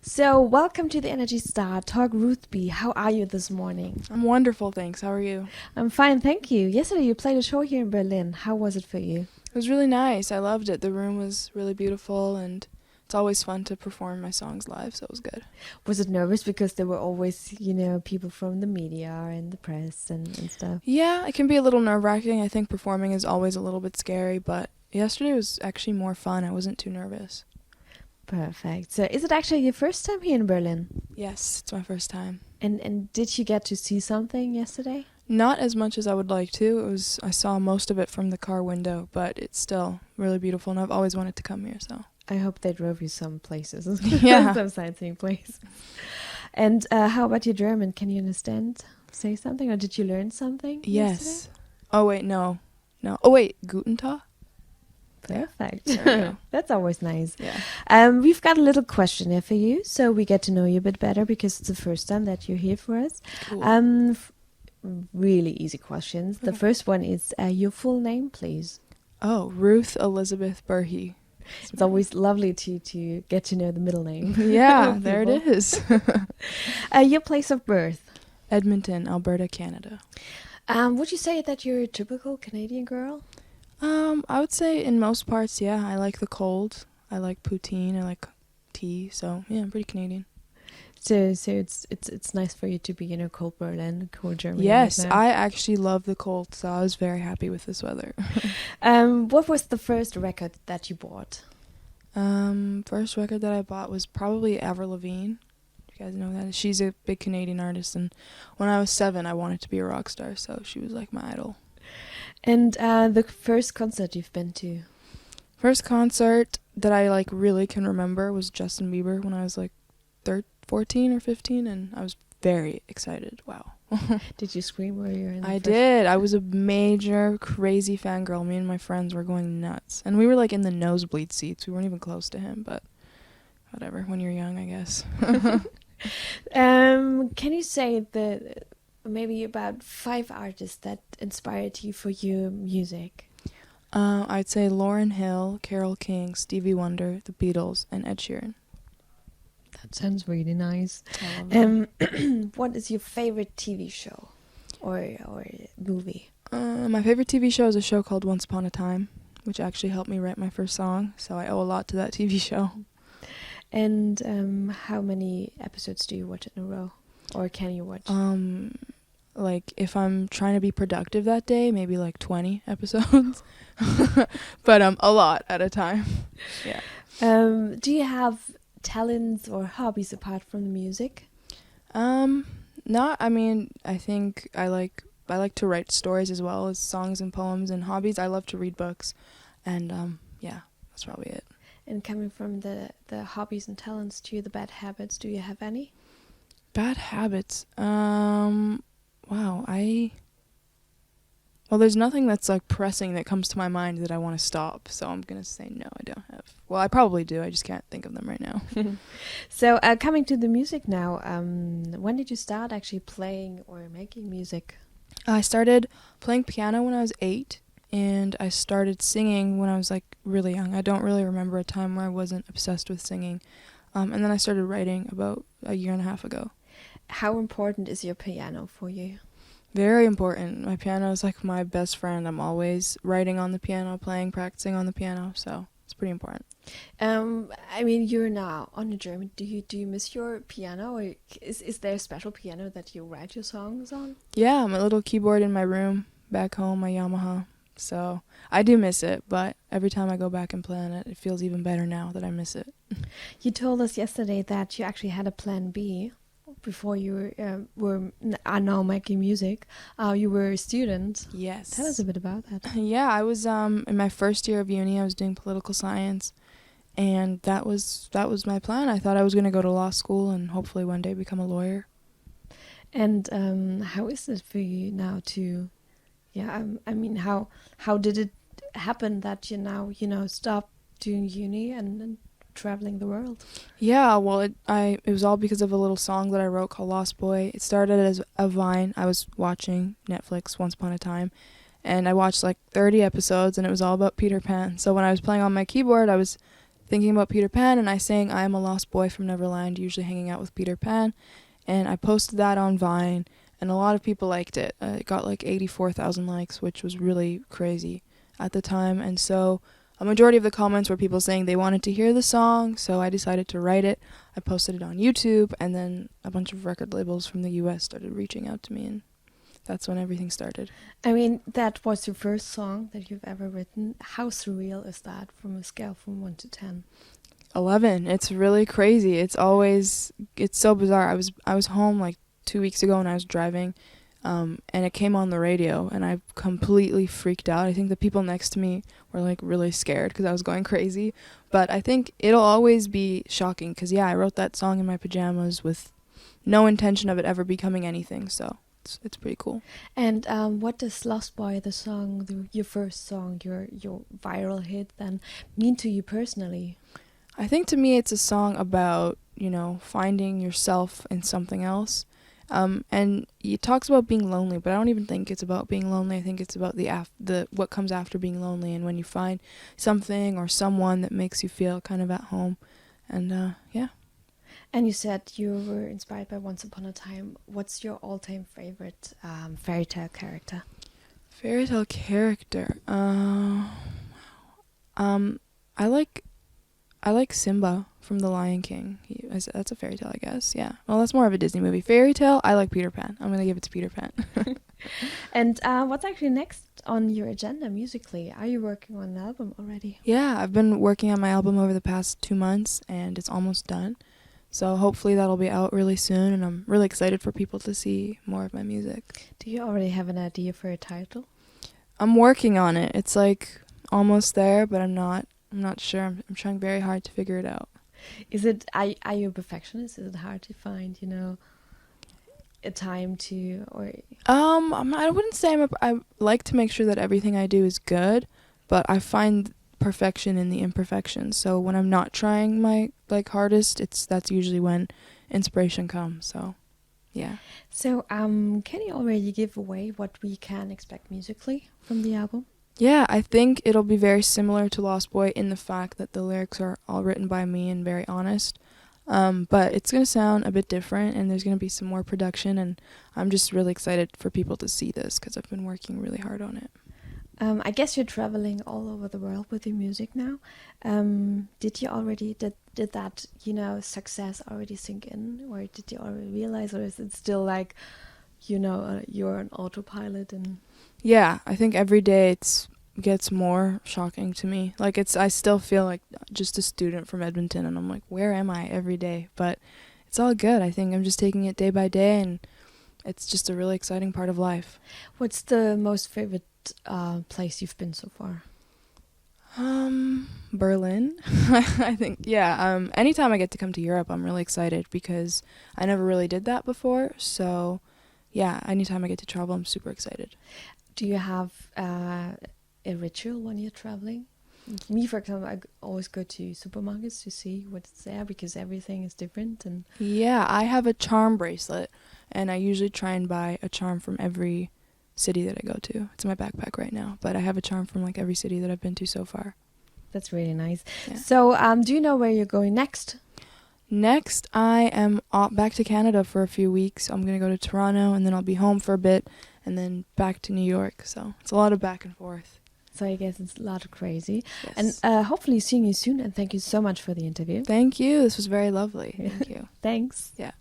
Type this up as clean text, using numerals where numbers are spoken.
So, welcome to the Energy Star Talk, Ruth B. How are you this morning? I'm wonderful, thanks. How are you? I'm fine, thank you. Yesterday you played a show here in Berlin. How was it for you? It was really nice. I loved it. The room was really beautiful, and it's always fun to perform my songs live, so it was good. Was it nervous because there were always, people from the media and the press and stuff? Yeah, it can be a little nerve-wracking. I think performing is always a little bit scary, but yesterday was actually more fun. I wasn't too nervous. Perfect. So, is it actually your first time here in Berlin? Yes, it's my first time. And did you get to see something yesterday? Not as much as I would like to. I saw most of it from the car window, but it's still really beautiful, and I've always wanted to come here, so. I hope they drove you some places. Yeah. Some sightseeing places. And how about your German? Can you understand? Say something, or did you learn something? Yes. Yesterday? Oh, wait, no. No. Oh, wait, Guten Tag? Perfect. There we go. That's always nice. Yeah. We've got a little questionnaire for you, so we get to know you a bit better because it's the first time that you're here for us. Cool. Really easy questions. The first one is your full name, please. Oh, Ruth Elizabeth Burhi. It's always lovely to get to know the middle name. Yeah, of there it people. is. Your place of birth. Edmonton, Alberta, Canada. Would you say that you're a typical Canadian girl? I would say in most parts, yeah. I like the cold. I like poutine. I like tea. So yeah, I'm pretty Canadian. So it's nice for you to be in a cold Berlin, cold Germany. Yes, right now. I actually love the cold, so I was very happy with this weather. What was the first record that you bought? First record that I bought was probably Avril Lavigne. You guys know that? She's a big Canadian artist, and when I was 7, I wanted to be a rock star, so she was like my idol. And the first concert you've been to? First concert that I like really can remember was Justin Bieber when I was like 14 or 15, and I was very excited. Wow. Did you scream while you were in the I first? did. I was a major crazy fangirl. Me and my friends were going nuts. And we were like in the nosebleed seats. We weren't even close to him, but whatever. When you're young, I guess. Can you say maybe about 5 artists that inspired you for your music? I'd say Lauryn Hill, Carole King, Stevie Wonder, The Beatles, and Ed Sheeran. That sounds really nice. I love them. What is your favorite TV show or movie? My favorite TV show is a show called Once Upon a Time, which actually helped me write my first song, so I owe a lot to that TV show. And how many episodes do you watch in a row, or can you watch? Like if I'm trying to be productive that day, maybe like 20 episodes, but a lot at a time. Yeah. Do you have talents or hobbies apart from the music? Not. I mean, I think I like to write stories as well as songs and poems, and hobbies. I love to read books, and yeah, that's probably it. And coming from the hobbies and talents to the bad habits, do you have any? Bad habits. Wow. Well, there's nothing that's like pressing that comes to my mind that I want to stop, so I'm gonna say no, I don't have. Well, I probably do, I just can't think of them right now. So, coming to the music now, when did you start actually playing or making music? I started playing piano when I was 8, and I started singing when I was like really young. I don't really remember a time where I wasn't obsessed with singing. And then I started writing about a year and a half ago. How important is your piano for you? Very important. My piano is like my best friend. I'm always writing on the piano, playing, practicing on the piano, so it's pretty important. I mean, you're now on a German. Do you miss your piano, or is there a special piano that you write your songs on? Yeah, my little keyboard in my room back home, my Yamaha. So I do miss it, but every time I go back and play on it, it feels even better now that I miss it. You told us yesterday that you actually had a plan B before you are now making music. You were a student. Yes. Tell us a bit about that. Yeah, I was in my first year of uni. I was doing political science, and that was my plan. I thought I was going to go to law school and hopefully one day become a lawyer. And how is it for you now to, I mean, how did it happen that you now, stop doing uni and traveling the world? Yeah, well, it was all because of a little song that I wrote called Lost Boy. It started as a Vine. I was watching Netflix once upon a time, and I watched like 30 episodes, and it was all about Peter Pan. So when I was playing on my keyboard, I was thinking about Peter Pan, and I sang I Am a Lost Boy from Neverland, usually hanging out with Peter Pan. And I posted that on Vine, and a lot of people liked it. It got like 84,000 likes, which was really crazy at the time. And so a majority of the comments were people saying they wanted to hear the song, so I decided to write it. I posted it on YouTube, and then a bunch of record labels from the US started reaching out to me, and that's when everything started. I mean, that was your first song that you've ever written. How surreal is that from a scale from 1 to 10? 11. It's really crazy. It's so bizarre. I was home like 2 weeks ago and I was driving, and it came on the radio, and I completely freaked out. I think the people next to me were like really scared because I was going crazy. But I think it'll always be shocking because, yeah, I wrote that song in my pajamas with no intention of it ever becoming anything. So it's pretty cool. And what does Lost Boy, the song, your first song, your viral hit, then mean to you personally? I think to me it's a song about, finding yourself in something else. And it talks about being lonely, but I don't even think it's about being lonely. I think it's about the what comes after being lonely, and when you find something or someone that makes you feel kind of at home. And yeah. And you said you were inspired by Once Upon a Time. What's your all-time favorite fairy tale character? Fairy tale character. I like Simba from The Lion King. That's a fairy tale, I guess. Yeah. Well, that's more of a Disney movie. Fairy tale, I like Peter Pan. I'm going to give it to Peter Pan. And what's actually next on your agenda musically? Are you working on an album already? Yeah, I've been working on my album over the past 2 months, and it's almost done. So hopefully that'll be out really soon, and I'm really excited for people to see more of my music. Do you already have an idea for a title? I'm working on it. It's like almost there, but I'm not sure. I'm trying very hard to figure it out. Are you a perfectionist? Is it hard to find, a time to, or? I wouldn't say I like to make sure that everything I do is good, but I find perfection in the imperfections. So when I'm not trying my hardest, that's usually when inspiration comes. So yeah. So can you already give away what we can expect musically from the album? Yeah, I think it'll be very similar to Lost Boy in the fact that the lyrics are all written by me and very honest. But it's going to sound a bit different, and there's going to be some more production, and I'm just really excited for people to see this because I've been working really hard on it. I guess you're traveling all over the world with your music now. Did that, success already sink in, or did you already realize, or is it still like, you're an autopilot? And yeah, I think every day it gets more shocking to me. I still feel like just a student from Edmonton, and I'm like, where am I every day? But it's all good. I think I'm just taking it day by day, and it's just a really exciting part of life. What's the most favorite place you've been so far? Berlin. I think, yeah. Anytime I get to come to Europe, I'm really excited because I never really did that before. So, yeah, anytime I get to travel, I'm super excited. Do you have a ritual when you're traveling? Me, for example, I always go to supermarkets to see what's there because everything is different. And yeah, I have a charm bracelet, and I usually try and buy a charm from every city that I go to. It's in my backpack right now, but I have a charm from every city that I've been to so far. That's really nice. Yeah. So, do you know where you're going next? Next, I am back to Canada for a few weeks. I'm going to go to Toronto, and then I'll be home for a bit, and then back to New York. So it's a lot of back and forth. So I guess it's a lot of crazy. Yes. And hopefully seeing you soon. And thank you so much for the interview. Thank you. This was very lovely. Thank you. Thanks. Yeah.